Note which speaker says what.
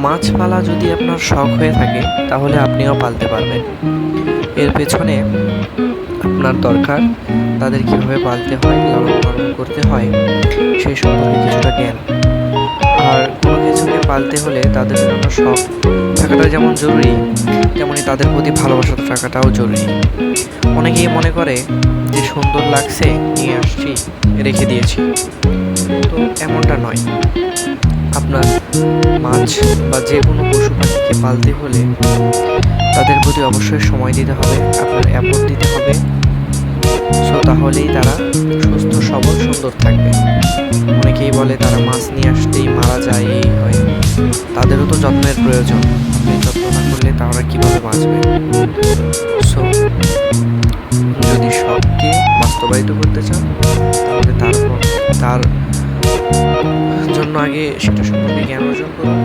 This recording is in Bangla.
Speaker 1: মাছ পালা যদি আপনার শখ হয়ে থাকে তাহলে আপনিও পালতে পারবেন। এর পেছনে আপনার দরকার তাদের কীভাবে পালতে হয়, লালন পালন করতে হয় সেই সম্পর্কে কিছুটা জ্ঞান। আর কোনো কিছুকে পালতে হলে তাদের জন্য শখ থাকাটা যেমন জরুরি, তেমনি তাদের প্রতি ভালোবাসা থাকাটাও জরুরি। অনেকেই মনে করে যে সুন্দর লাগছে নিয়ে আসছি রেখে দিয়েছি, তো এমনটা নয়। আপনার মাছ বা যে কোনো পশু পাখিকে পালতে হলে তাদের প্রতি অবশ্যই সময় দিতে হবে, আপনার এফোর্ট দিতে হবে। সো তাহলেই তারা সুস্থ সবল সুন্দর থাকবে। অনেকেই বলে তারা মাছ নিয়ে আসতেই মারা যায়, এই হয়। তাদেরও তো যত্নের প্রয়োজন, আপনি যত্ন না করলে তারা কীভাবে বাঁচবে? সো যদি শখকে বাস্তবায়িত করতে চান তাহলে তার জন্য আগে সেটা সম্পর্কে জ্ঞান অর্জন করুন,